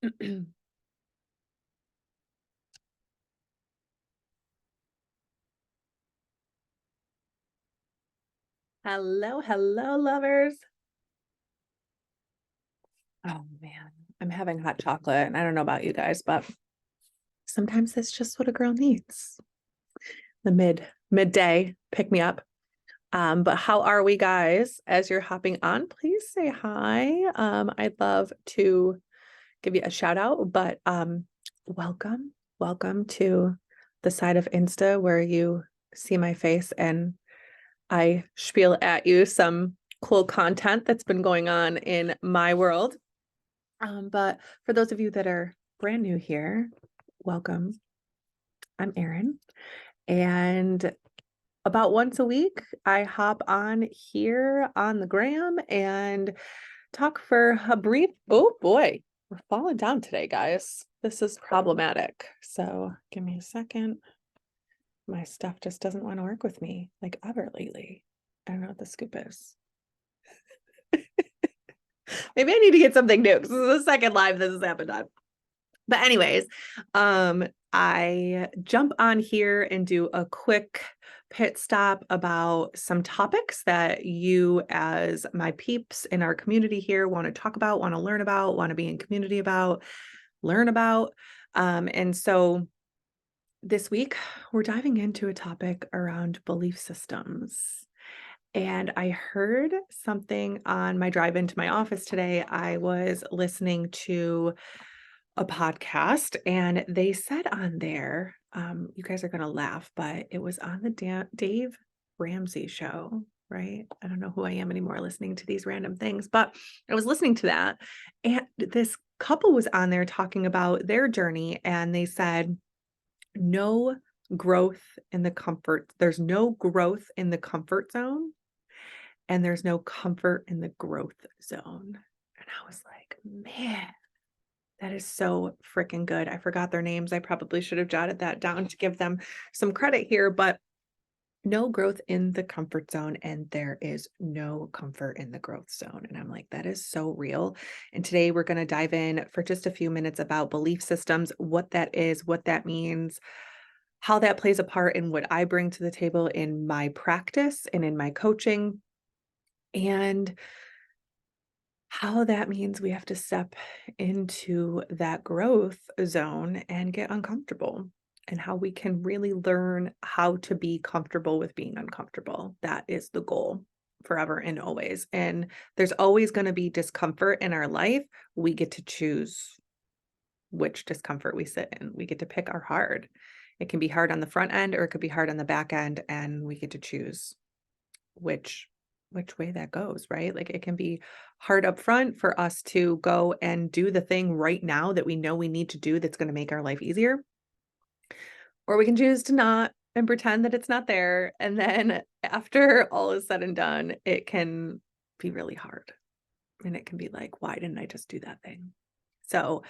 Hello, hello, lovers. Oh man, I'm having hot chocolate, and I don't know about you guys, but sometimes that's just what a girl needs. The midday pick me up. But how are we, guys? As you're hopping on, please say hi. I'd love to give you a shout out, but welcome to the side of Insta where you see my face and I spiel at you some cool content that's been going on in my world. But for those of you that are brand new here, welcome. I'm Erin, and about once a week, I hop on here on the gram and talk for a brief. Oh boy, we're falling down today, guys. This is problematic. So give me a second. My stuff just doesn't want to work with me like ever lately. I don't know what the scoop is. Maybe I need to get something new because this is the second live this has happened on. But anyways, I jump on here and do a quick pit stop about some topics that you as my peeps in our community here want to talk about, want to learn about, want to be in community about, learn about. And so this week we're diving into a topic around belief systems. And I heard something on my drive into my office today. I was listening to a podcast and they said on there, you guys are going to laugh, but it was on the Dave Ramsey show, right? I don't know who I am anymore listening to these random things, but I was listening to that and this couple was on there talking about their journey and they said, no growth in the comfort. There's no growth in the comfort zone and there's no comfort in the growth zone. And I was like, man, that is so freaking good. I forgot their names. I probably should have jotted that down to give them some credit here, but no growth in the comfort zone and there is no comfort in the growth zone. And I'm like, that is so real. And today we're going to dive in for just a few minutes about belief systems, what that is, what that means, how that plays a part in what I bring to the table in my practice and in my coaching, and how that means we have to step into that growth zone and get uncomfortable, and how we can really learn how to be comfortable with being uncomfortable. That is the goal forever and always. And there's always going to be discomfort in our life. We get to choose which discomfort we sit in. We get to pick our hard. It can be hard on the front end or it could be hard on the back end, and we get to choose which way that goes, right? Like it can be hard up front for us to go and do the thing right now that we know we need to do that's going to make our life easier. Or we can choose to not and pretend that it's not there. And then after all is said and done, it can be really hard. And it can be like, why didn't I just do that thing? So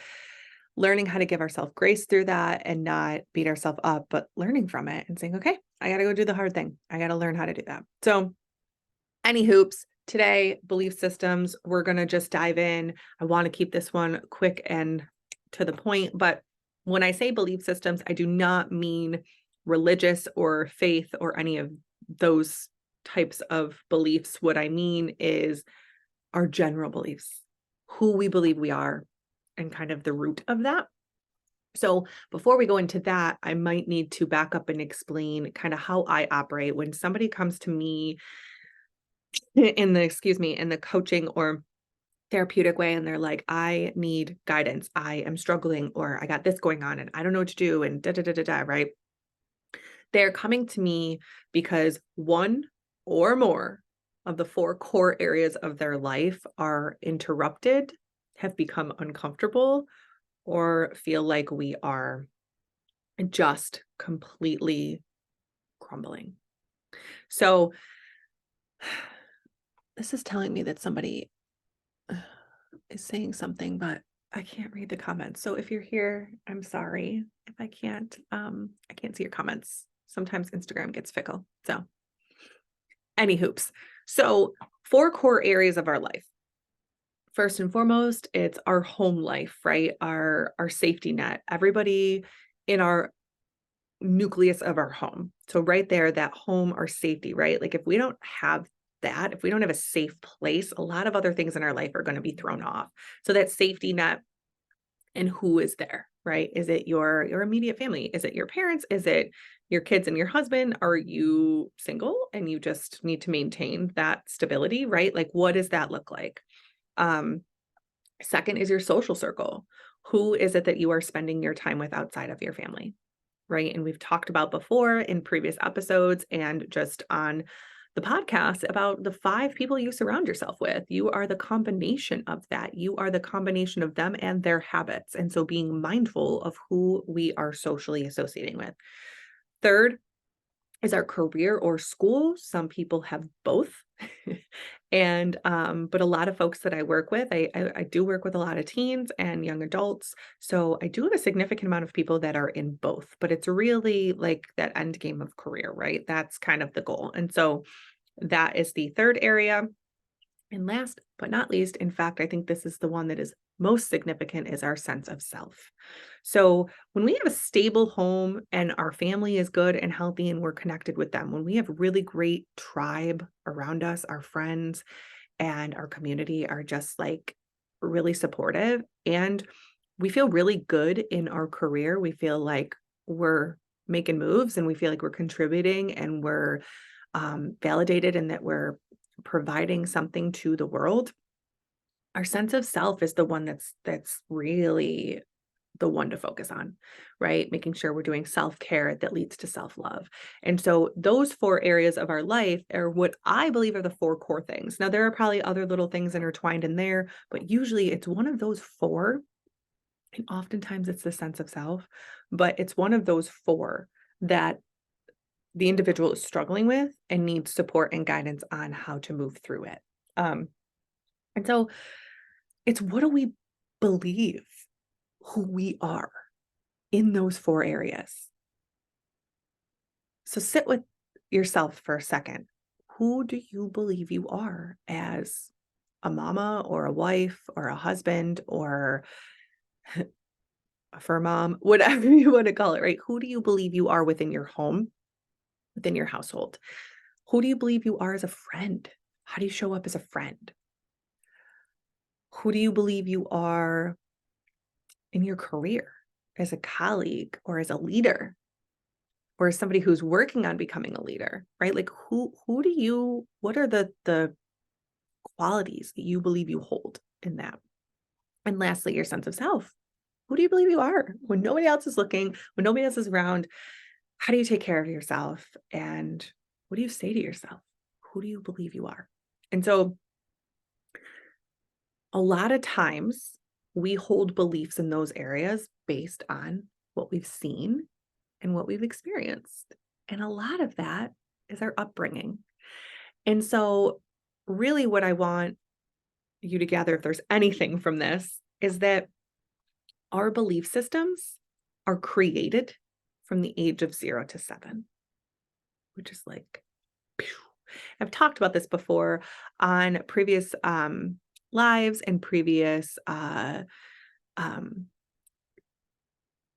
learning how to give ourselves grace through that and not beat ourselves up, but learning from it and saying, okay, I got to go do the hard thing. I got to learn how to do that. So any hoops today, belief systems, we're going to just dive in. I want to keep this one quick and to the point, but when I say belief systems, I do not mean religious or faith or any of those types of beliefs. What I mean is our general beliefs, who we believe we are, and kind of the root of that. So before we go into that, I might need to back up and explain kind of how I operate when somebody comes to me in the coaching or therapeutic way and they're like, I need guidance, I am struggling, or I got this going on and I don't know what to do, and da da da da da, right? They're coming to me because one or more of the four core areas of their life are interrupted, have become uncomfortable, or feel like we are just completely crumbling. So this is telling me that somebody is saying something, but I can't read the comments. So if you're here, I'm sorry if I can't see your comments. Sometimes Instagram gets fickle. So any hoops. So four core areas of our life. First and foremost, it's our home life, right? Our safety net. Everybody in our nucleus of our home. So right there, that home, our safety, right? Like if we don't have that, if we don't have a safe place, a lot of other things in our life are going to be thrown off. So that safety net, and who is there, right? Is it your immediate family? Is it your parents? Is it your kids and your husband? Are you single and you just need to maintain that stability, right? Like what does that look like? Um Second is your social circle. Who is it that you are spending your time with outside of your family? Right? And we've talked about before in previous episodes and just on the podcast about the 5 people you surround yourself with. You are the combination of that. You are the combination of them and their habits. And so being mindful of who we are socially associating with. Third is our career or school. Some people have both. And but a lot of folks that I work with, I do work with a lot of teens and young adults. So I do have a significant amount of people that are in both, but it's really like that end game of career, right? That's kind of the goal. And so that is the third area. And last but not least, in fact, I think this is the one that is most significant is our sense of self. So when we have a stable home and our family is good and healthy and we're connected with them, when we have really great tribe around us, our friends and our community are just like really supportive and we feel really good in our career. We feel like we're making moves and we feel like we're contributing and we're validated and that we're providing something to the world. Our sense of self is the one that's really the one to focus on, right? Making sure we're doing self-care that leads to self-love. And so those 4 areas of our life are what I believe are the 4 core things. Now there are probably other little things intertwined in there, but usually it's one of those 4, and oftentimes it's the sense of self, but it's one of those 4 that the individual is struggling with and needs support and guidance on how to move through it. Um, and so it's what do we believe who we are in those 4 areas? So sit with yourself for a second. Who do you believe you are as a mama or a wife or a husband or a fur mom, whatever you want to call it, right? Who do you believe you are within your home, within your household? Who do you believe you are as a friend? How do you show up as a friend? Who do you believe you are in your career as a colleague or as a leader or as somebody who's working on becoming a leader, right? Like who do you what are the qualities that you believe you hold in that? And lastly, your sense of self. Who do you believe you are when nobody else is looking, when nobody else is around? How do you take care of yourself? And what do you say to yourself? Who do you believe you are? And so a lot of times we hold beliefs in those areas based on what we've seen and what we've experienced. And a lot of that is our upbringing. And so, really, what I want you to gather, if there's anything from this, is that our belief systems are created from the age of 0 to 7, which is like, pew. I've talked about this before on previous lives and previous um,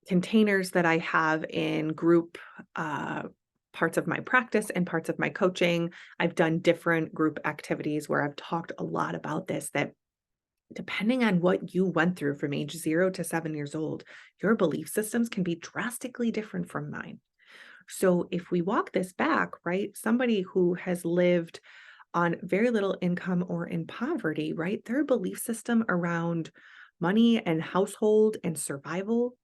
containers that I have in group parts of my practice and parts of my coaching. I've done different group activities where I've talked a lot about this, that depending on what you went through from age 0 to 7 years old, your belief systems can be drastically different from mine. So if we walk this back, right, somebody who has lived on very little income or in poverty, right, their belief system around money and household and survival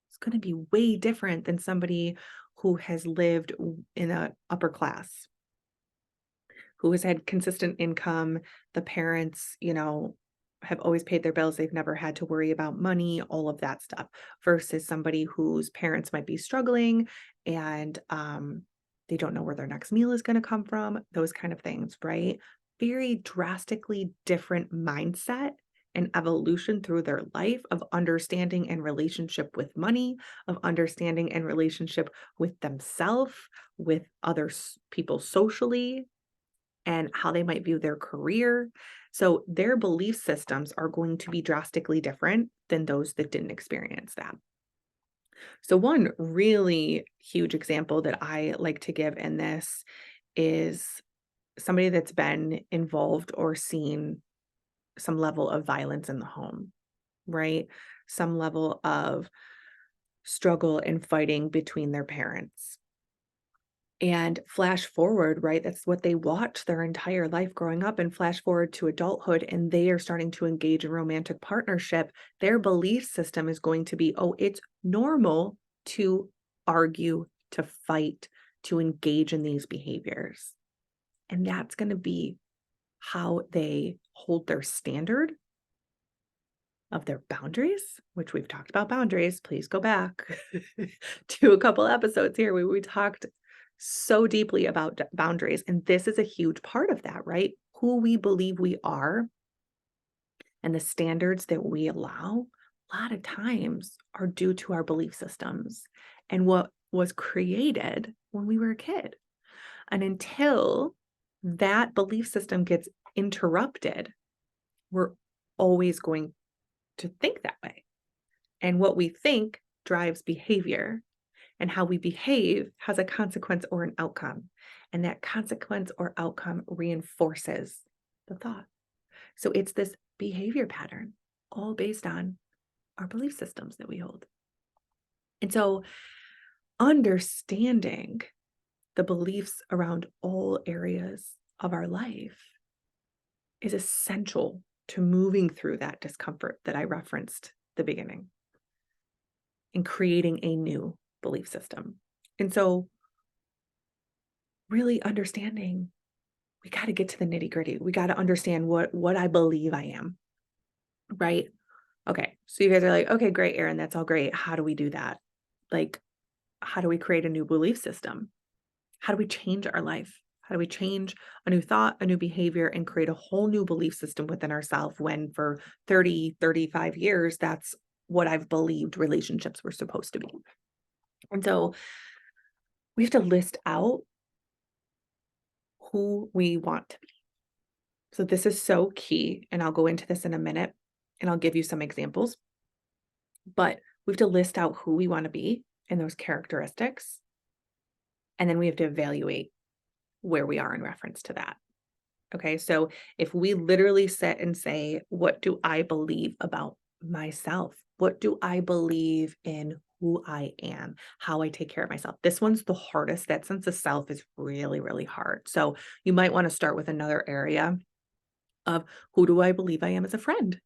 is going to be way different than somebody who has lived in a upper class, who has had consistent income. The parents, have always paid their bills. They've never had to worry about money, all of that stuff, versus somebody whose parents might be struggling and they don't know where their next meal is going to come from, those kind of things, right? Very drastically different mindset and evolution through their life of understanding and relationship with money, of understanding and relationship with themselves, with other people socially, and how they might view their career. So their belief systems are going to be drastically different than those that didn't experience that. So, one really huge example that I like to give in this is somebody that's been involved or seen some level of violence in the home, right? Some level of struggle and fighting between their parents. And flash forward, right? That's what they watched their entire life growing up, and flash forward to adulthood, and they are starting to engage in romantic partnership. Their belief system is going to be, oh, it's normal to argue, to fight, to engage in these behaviors. And that's going to be how they hold their standard of their boundaries, which we've talked about boundaries. Please go back to a couple episodes here where we talked so deeply about boundaries. And this is a huge part of that, right? Who we believe we are and the standards that we allow, a lot of times are due to our belief systems and what was created when we were a kid. And until that belief system gets interrupted, we're always going to think that way. And what we think drives behavior, and how we behave has a consequence or an outcome. And that consequence or outcome reinforces the thought. So it's this behavior pattern, all based on our belief systems that we hold. And so understanding the beliefs around all areas of our life is essential to moving through that discomfort that I referenced at the beginning and creating a new belief system. And so really understanding, we got to get to the nitty gritty. We got to understand what I believe I am, right? Okay. So you guys are like, okay, great, Erin, that's all great. How do we do that? Like, how do we create a new belief system? How do we change our life? How do we change a new thought, a new behavior, and create a whole new belief system within ourselves when for 30, 35 years, that's what I've believed relationships were supposed to be. And so we have to list out who we want to be. So this is so key, and I'll go into this in a minute, and I'll give you some examples. But we have to list out who we want to be and those characteristics, and then we have to evaluate where we are in reference to that. Okay, so if we literally sit and say, what do I believe about myself? What do I believe in who I am, how I take care of myself? This one's the hardest. That sense of self is really, really hard. So you might want to start with another area of, who do I believe I am as a friend?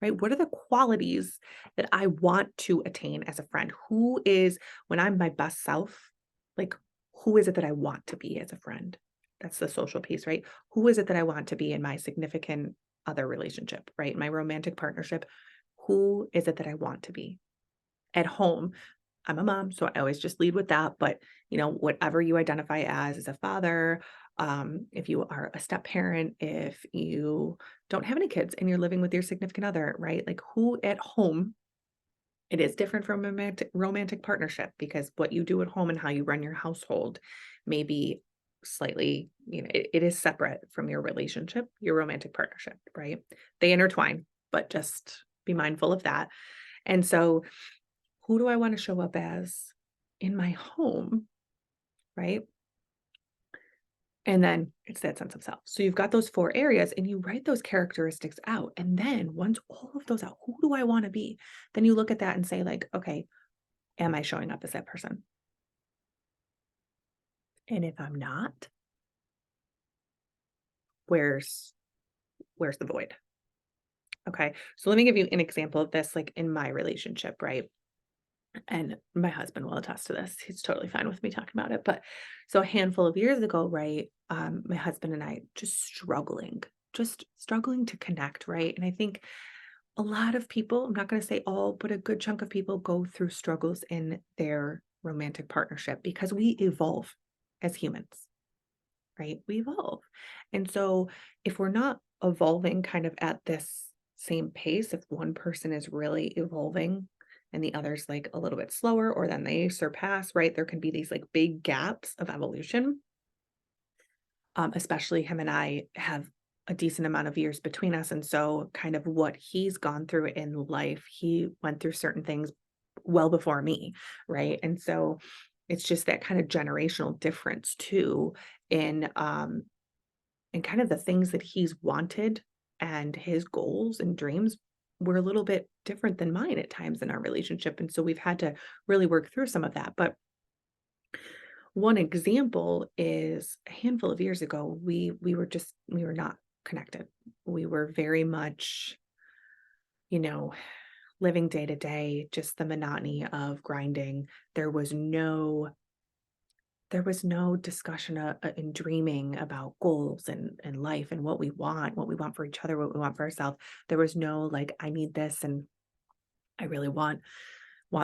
Right? What are the qualities that I want to attain as a friend? Who is, when I'm my best self, like, who is it that I want to be as a friend? That's the social piece, right? Who is it that I want to be in my significant other relationship, right? My romantic partnership. Who is it that I want to be? At home, I'm a mom, so I always just lead with that. But, whatever you identify as a father, if you are a step parent, if you don't have any kids and you're living with your significant other, right? Like, who at home, it is different from a romantic partnership, because what you do at home and how you run your household may be slightly, it is separate from your relationship, your romantic partnership, right? They intertwine, but just be mindful of that. And so, who do I want to show up as in my home, right? And then it's that sense of self. So you've got those 4 areas and you write those characteristics out. And then once all of those out, who do I want to be? Then you look at that and say, like, okay, am I showing up as that person? And if I'm not, where's the void? Okay. So let me give you an example of this, like in my relationship, right? And my husband will attest to this. He's totally fine with me talking about it. But so a handful of years ago, right, my husband and I just struggling to connect, right? And I think a lot of people, I'm not going to say all, but a good chunk of people go through struggles in their romantic partnership because we evolve as humans, right? We evolve. And so if we're not evolving kind of at this same pace, if one person is really evolving and the other's like a little bit slower, or then they surpass, right? There can be these like big gaps of evolution. Especially him and I have a decent amount of years between us. And so, kind of what he's gone through in life, he went through certain things well before me. Right. And so, it's just that kind of generational difference too in kind of the things that he's wanted, and his goals and dreams were a little bit different than mine at times in our relationship. And so, we've had to really work through some of that. But one example is a handful of years ago, we were not connected. We were very much, you know, living day to day, just the monotony of grinding. There was no there was no discussion in dreaming about goals and life and what we want for each other, what we want for ourselves. There was no like, I need this and I really want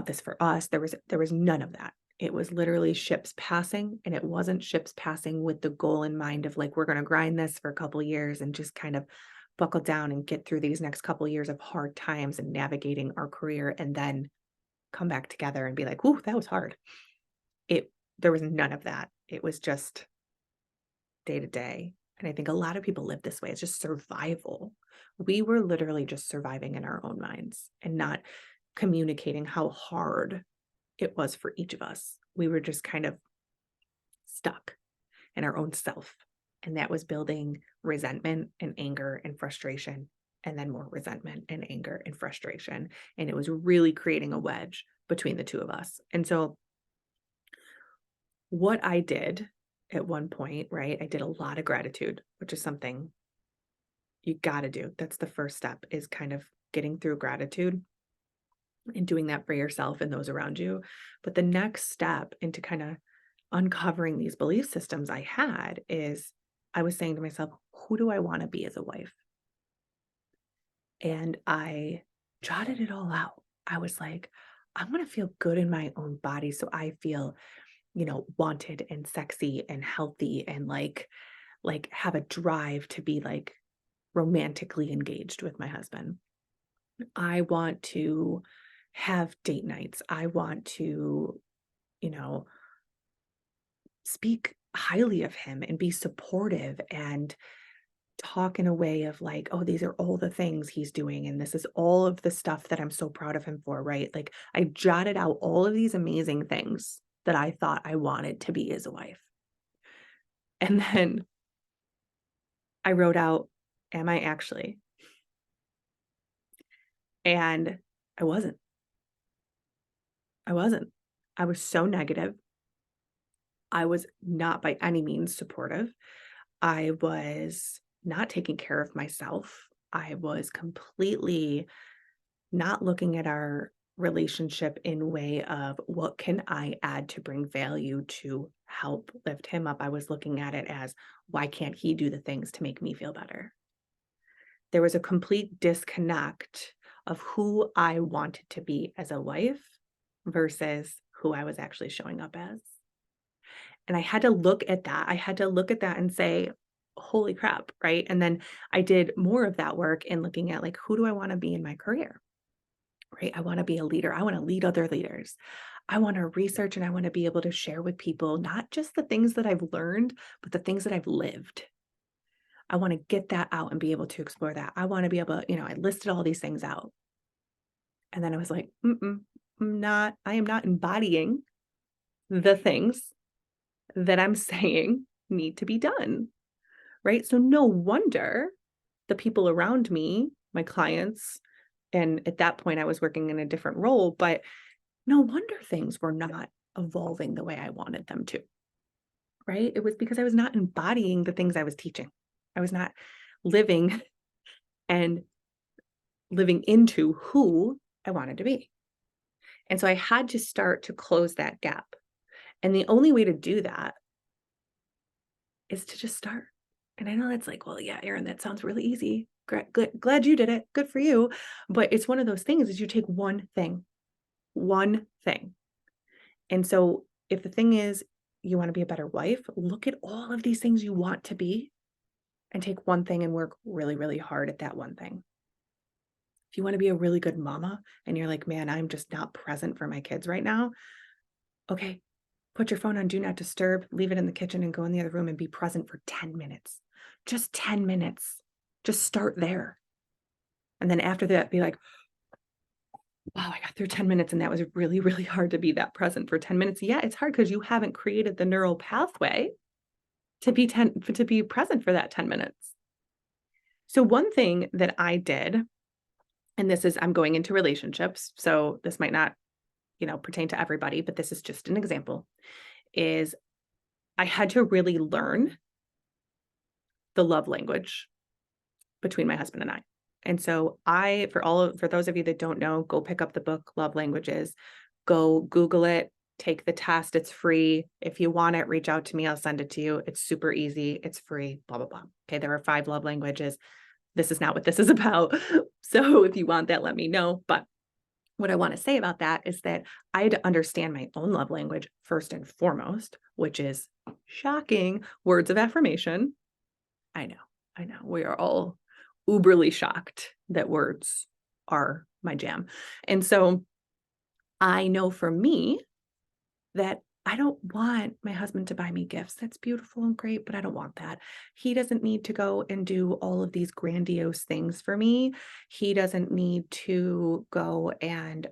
this for us. There was none of that. It was literally ships passing, and it wasn't ships passing with the goal in mind of like, we're going to grind this for a couple years and just kind of buckle down and get through these next couple years of hard times and navigating our career and then come back together and be like, "Ooh, that was hard." It There was none of that. It was just day to day. And I think a lot of people live this way. It's just survival. We were literally just surviving in our own minds and not communicating how hard it was for each of us. We were just kind of stuck in our own self. And that was building resentment and anger and frustration, and then more resentment and anger and frustration. And it was really creating a wedge between the two of us. And so, what I did at one point, right, I did a lot of gratitude, which is something you got to do. That's the first step, is kind of getting through gratitude and doing that for yourself and those around you. But the next step into kind of uncovering these belief systems I had is I was saying to myself, who do I want to be as a wife? And I jotted it all out. I was like, I want to feel good in my own body. So I feel, wanted and sexy and healthy and like have a drive to be like romantically engaged with my husband. I want to have date nights. I want to, you know, speak highly of him and be supportive and talk in a way of like, oh, these are all the things he's doing. And this is all of the stuff that I'm so proud of him for, right? Like, I jotted out all of these amazing things that I thought I wanted to be as a wife. And then I wrote out, am I actually? And I wasn't. I wasn't. I was so negative. I was not by any means supportive. I was not taking care of myself. I was completely not looking at our relationship in way of what can I add to bring value to help lift him up. I was looking at it as, why can't he do the things to make me feel better? There was a complete disconnect of who I wanted to be as a wife versus who I was actually showing up as. And I had to look at that. I had to look at that and say, holy crap, right? And then I did more of that work in looking at like, who do I want to be in my career? Right? I want to be a leader. I want to lead other leaders. I want to research and I want to be able to share with people not just the things that I've learned, but the things that I've lived. I want to get that out and be able to explore that. I want to be able, I listed all these things out. And then I was like, I am not embodying the things that I'm saying need to be done. Right? So no wonder the people around me, my clients, and at that point I was working in a different role, but no wonder things were not evolving the way I wanted them to. Right? It was because I was not embodying the things I was teaching. I was not living and living into who I wanted to be. And so I had to start to close that gap. And the only way to do that is to just start. And I know that's like, well, yeah, Erin, that sounds really easy. Glad you did it. Good for you. But it's one of those things is you take one thing. And so if the thing is you want to be a better wife, look at all of these things you want to be and take one thing and work really, really hard at that one thing. If you want to be a really good mama and you're like, man, I'm just not present for my kids right now. Okay, put your phone on do not disturb, leave it in the kitchen and go in the other room and be present for 10 minutes. Just 10 minutes. Just start there. And then after that, be like, wow, I got through 10 minutes and that was really, really hard to be that present for 10 minutes. Yeah, it's hard because you haven't created the neural pathway to be present for that 10 minutes. So one thing that I did, and this is, I'm going into relationships, so this might not, pertain to everybody, but this is just an example, is I had to really learn the love language between my husband and I. And so for those of you that don't know, go pick up the book, Love Languages, go Google it, take the test. It's free. If you want it, reach out to me. I'll send it to you. It's super easy. It's free, blah, blah, blah. Okay. There are 5 love languages. This is not what this is about. So if you want that, let me know. But what I want to say about that is that I had to understand my own love language first and foremost, which is shocking, words of affirmation. I know. We are all uberly shocked that words are my jam. And so I know for me that I don't want my husband to buy me gifts. That's beautiful and great, but I don't want that. He doesn't need to go and do all of these grandiose things for me. He doesn't need to go and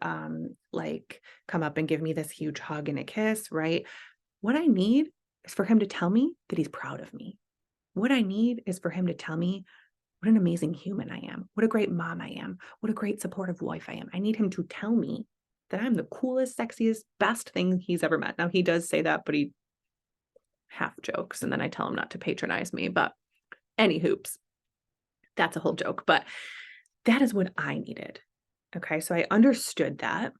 come up and give me this huge hug and a kiss, right? What I need is for him to tell me that he's proud of me. What I need is for him to tell me what an amazing human I am, what a great mom I am, what a great supportive wife I am. I need him to tell me that I'm the coolest, sexiest, best thing he's ever met. Now, he does say that, but he half jokes, and then I tell him not to patronize me. But any hoops, that's a whole joke. But that is what I needed. Okay, so I understood that.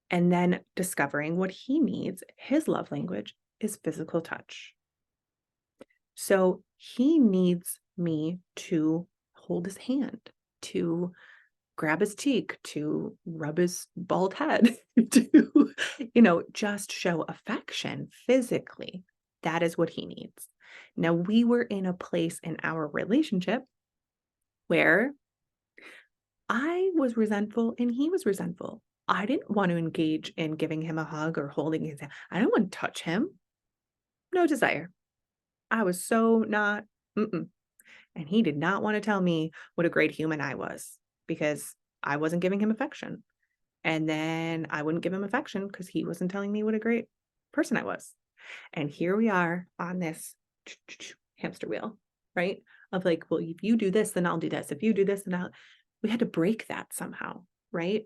And then discovering what he needs, his love language is physical touch. So he needs me to hold his hand, to grab his cheek, to rub his bald head, to, just show affection physically. That is what he needs. Now, we were in a place in our relationship where I was resentful and he was resentful. I didn't want to engage in giving him a hug or holding his hand. I don't want to touch him. No desire. I was so not, and he did not want to tell me what a great human I was because I wasn't giving him affection. And then I wouldn't give him affection because he wasn't telling me what a great person I was. And here we are on this hamster wheel, right? Of like, well, if you do this, then I'll do this. If you do this, then we had to break that somehow, right?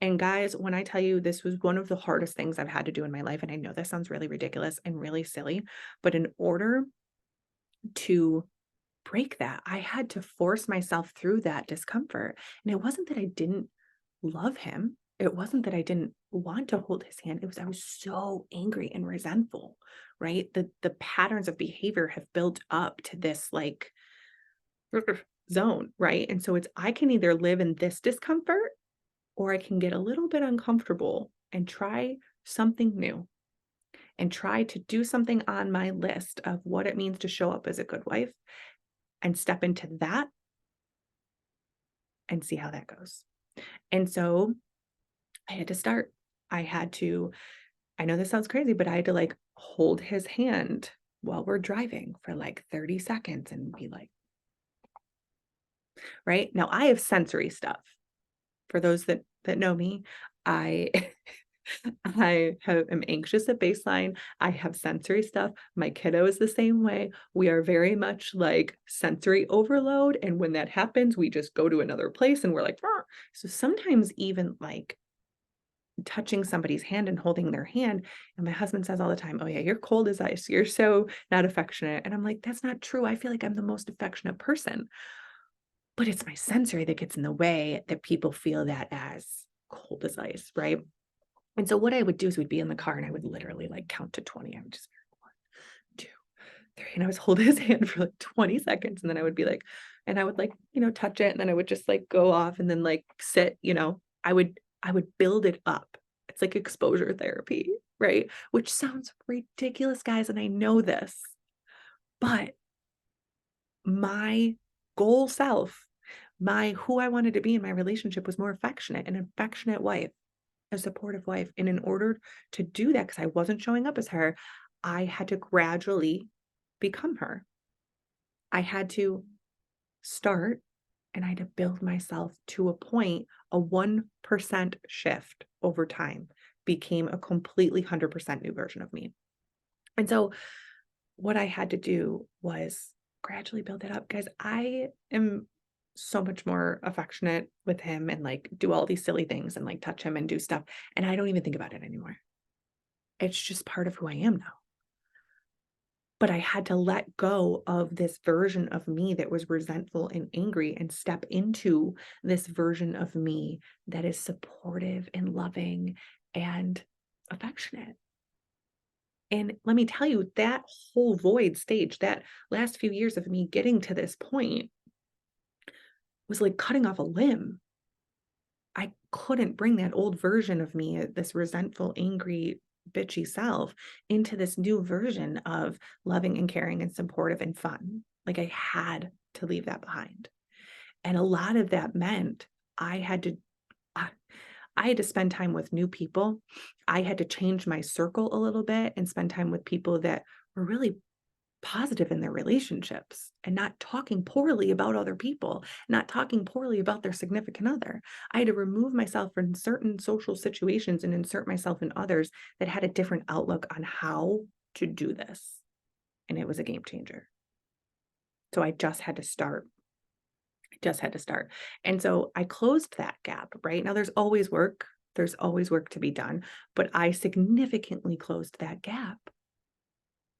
And guys, when I tell you this was one of the hardest things I've had to do in my life, and I know this sounds really ridiculous and really silly, but in order to break that, I had to force myself through that discomfort. And it wasn't that I didn't love him. It wasn't that I didn't want to hold his hand. It was I was so angry and resentful, right? The patterns of behavior have built up to this like zone, right? And so it's I can either live in this discomfort or I can get a little bit uncomfortable and try something new and try to do something on my list of what it means to show up as a good wife and step into that and see how that goes. And so I had to start. I know this sounds crazy, but I had to like hold his hand while we're driving for like 30 seconds and be like, right? Now I have sensory stuff. For those that know me, I am anxious at baseline. I have sensory stuff. My kiddo is the same way. We are very much like sensory overload. And when that happens, we just go to another place and we're like, "Rah." So sometimes even like touching somebody's hand and holding their hand. And my husband says all the time, "Oh yeah, you're cold as ice. You're so not affectionate." And I'm like, that's not true. I feel like I'm the most affectionate person. But it's my sensory that gets in the way that people feel that as cold as ice, right? And so what I would do is we'd be in the car and I would literally like count to 20. I would just be 1, 2, 3. And I was holding his hand for like 20 seconds. And then I would be like, and I would like, touch it. And then I would just like go off and then like sit, I would build it up. It's like exposure therapy, right? Which sounds ridiculous, guys. And I know this, but my goal self, who I wanted to be in my relationship was more affectionate, an affectionate wife, a supportive wife. And in order to do that, because I wasn't showing up as her, I had to gradually become her. I had to start and I had to build myself to a point. A 1% shift over time became a completely 100% new version of me. And so what I had to do was gradually build it up, because I am so much more affectionate with him and like do all these silly things and like touch him and do stuff. And I don't even think about it anymore. It's just part of who I am now. But I had to let go of this version of me that was resentful and angry and step into this version of me that is supportive and loving and affectionate. And let me tell you, that whole void stage, that last few years of me getting to this point was like cutting off a limb. I couldn't bring that old version of me, this resentful, angry, bitchy self, into this new version of loving and caring and supportive and fun. Like, I had to leave that behind. And a lot of that meant I had to I I had to spend time with new people. I had to change my circle a little bit and spend time with people that were really positive in their relationships and not talking poorly about other people, not talking poorly about their significant other. I had to remove myself from certain social situations and insert myself in others that had a different outlook on how to do this. And it was a game changer. So I just had to start. I just had to start. And so I closed that gap, right? Now there's always work. There's always work to be done, but I significantly closed that gap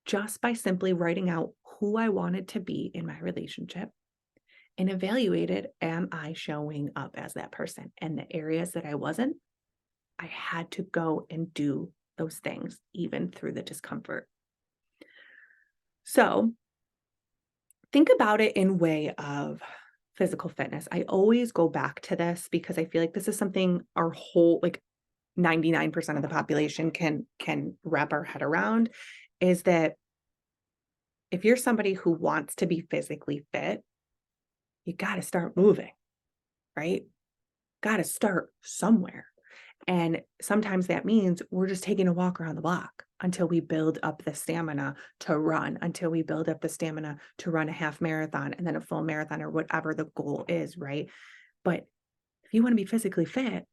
just by simply writing out who I wanted to be in my relationship and evaluated, am I showing up as that person? And the areas that I wasn't, I had to go and do those things, even through the discomfort. So think about it in way of physical fitness. I always go back to this because I feel like this is something our whole, like 99% of the population can wrap our head around, is that if you're somebody who wants to be physically fit, you got to start moving, right? Got to start somewhere. And sometimes that means we're just taking a walk around the block until we build up the stamina to run, until we build up the stamina to run a half marathon and then a full marathon or whatever the goal is, right? But if you want to be physically fit,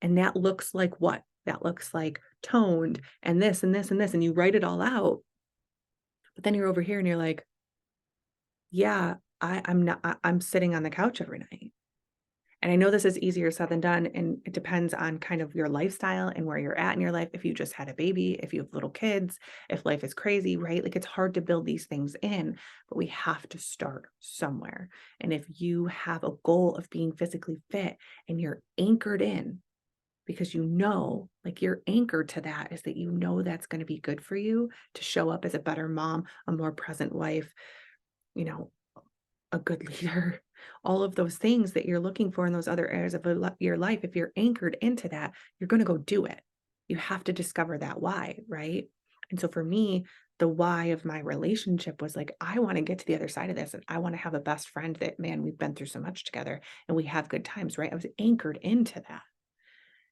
and that looks like what? That looks like toned and this and this and this, and you write it all out. But then you're over here and you're like, yeah, I'm sitting on the couch every night. And I know this is easier said than done, and it depends on kind of your lifestyle and where you're at in your life. If you just had a baby, if you have little kids, if life is crazy, right? Like, it's hard to build these things in, but we have to start somewhere. And if you have a goal of being physically fit and you're anchored in, because you know, like, you're anchored to that, is that you know that's going to be good for you to show up as a better mom, a more present wife, you know, a good leader, all of those things that you're looking for in those other areas of your life. If you're anchored into that, you're going to go do it. You have to discover that why, right? And so for me, the why of my relationship was like, I want to get to the other side of this. And I want to have a best friend that, man, we've been through so much together and we have good times, right? I was anchored into that.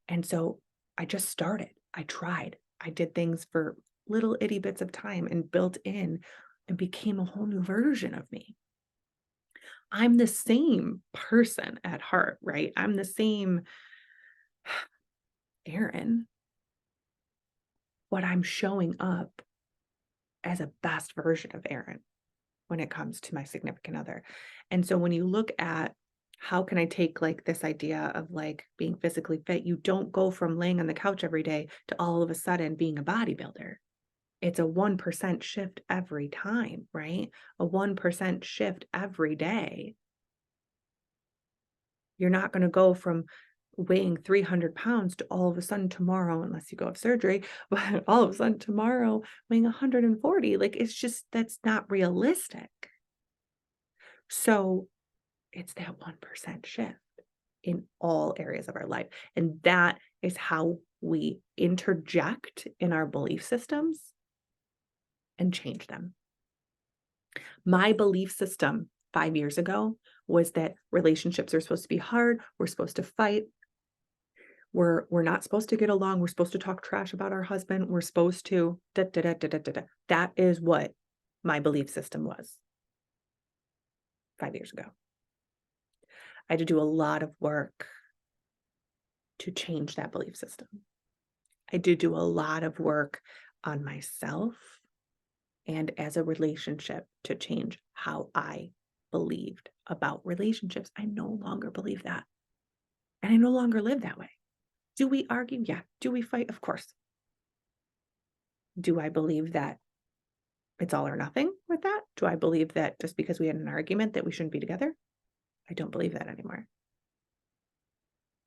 And so I just started. I tried. I did things for little itty bits of time and built in and became a whole new version of me. I'm the same person at heart, right? I'm the same Erin, but I'm showing up as a best version of Erin when it comes to my significant other. And so when you look at how can I take like this idea of like being physically fit, you don't go from laying on the couch every day to all of a sudden being a bodybuilder. It's a 1% shift every time, right? A 1% shift every day. You're not going to go from weighing 300 pounds to all of a sudden tomorrow, unless you go have surgery, but all of a sudden tomorrow weighing 140. Like, it's just, that's not realistic. So it's that 1% shift in all areas of our life. And that is how we interject in our belief systems and change them. My belief system 5 years ago was that relationships are supposed to be hard. We're supposed to fight. We're not supposed to get along. We're supposed to talk trash about our husband. We're supposed to da, da, da, da, da, da, da. That is what my belief system was 5 years ago. I had to do a lot of work to change that belief system. I did do a lot of work on myself and as a relationship to change how I believed about relationships. I no longer believe that. And I no longer live that way. Do we argue? Yeah. Do we fight? Of course. Do I believe that it's all or nothing with that? Do I believe that just because we had an argument that we shouldn't be together? I don't believe that anymore.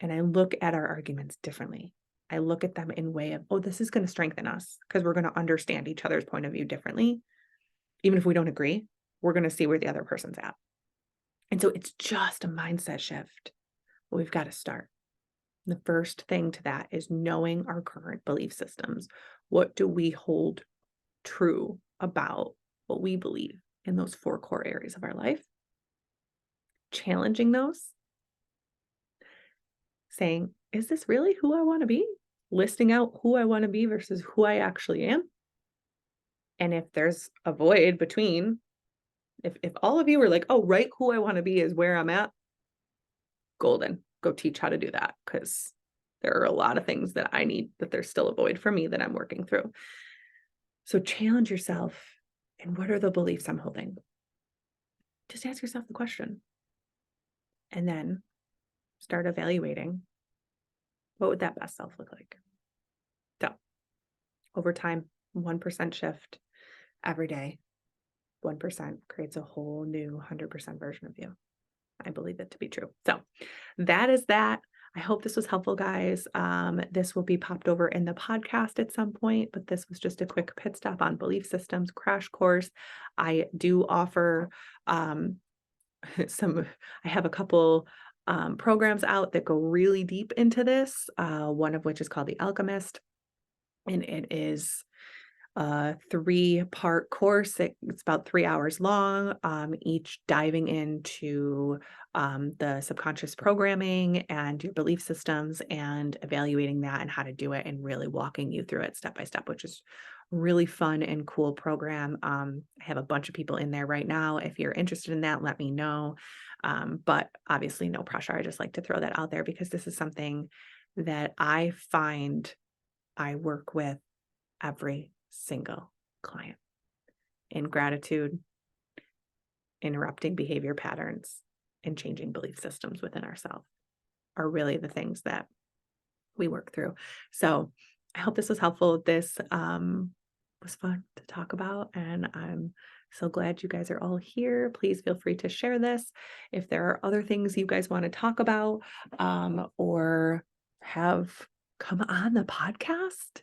And I look at our arguments differently. I look at them in way of, oh, this is going to strengthen us because we're going to understand each other's point of view differently. Even if we don't agree, we're going to see where the other person's at. And so it's just a mindset shift. But we've got to start. The first thing to that is knowing our current belief systems. What do we hold true about what we believe in those 4 core areas of our life? Challenging those. Saying, is this really who I want to be? Listing out who I want to be versus who I actually am. And if there's a void between, if all of you were like, oh, right, who I want to be is where I'm at, golden. Go teach how to do that, because there are a lot of things that I need, that there's still a void for me that I'm working through. So challenge yourself. And what are the beliefs I'm holding? Just ask yourself the question. And then start evaluating, what would that best self look like? So over time, 1% shift every day, 1% creates a whole new 100% version of you. I believe it to be true. So that is that. I hope this was helpful, guys. This will be popped over in the podcast at some point, but this was just a quick pit stop on belief systems crash course. I do offer I have a couple programs out that go really deep into this, one of which is called The Alchemist, and it is a 3-part course. It's about 3 hours long, each diving into the subconscious programming and your belief systems and evaluating that and how to do it and really walking you through it step by step, which is really fun and cool program. I have a bunch of people in there right now. If you're interested in that, let me know. But obviously no pressure. I just like to throw that out there because this is something that I find I work with every single client. In gratitude, interrupting behavior patterns, and changing belief systems within ourselves are really the things that we work through. So I hope this was helpful. This was fun to talk about, and I'm so glad you guys are all here. Please feel free to share this. If there are other things you guys want to talk about or have come on the podcast,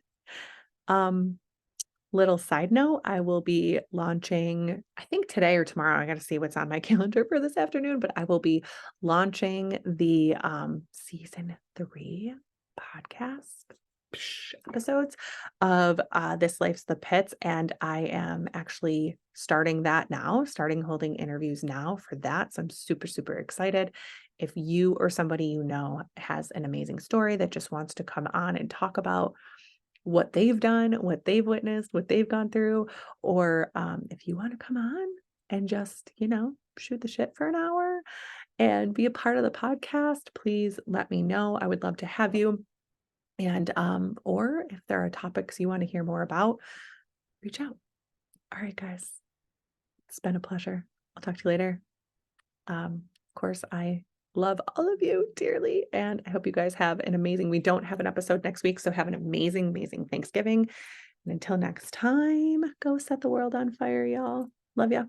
little side note, I will be launching, I think today or tomorrow. I got to see what's on my calendar for this afternoon, but I will be launching the season 3 podcast episodes of This Life's the Pits. And I am actually starting that now, starting holding interviews now for that. So I'm super, super excited. If you or somebody you know has an amazing story that just wants to come on and talk about what they've done, what they've witnessed, what they've gone through, or if you want to come on and just, shoot the shit for an hour and be a part of the podcast, please let me know. I would love to have you. And or if there are topics you want to hear more about, reach out. All right, guys. It's been a pleasure. I'll talk to you later. Of course, I love all of you dearly, and I hope you guys have an amazing, we don't have an episode next week, so have an amazing, amazing Thanksgiving. And until next time, go set the world on fire, y'all. Love ya.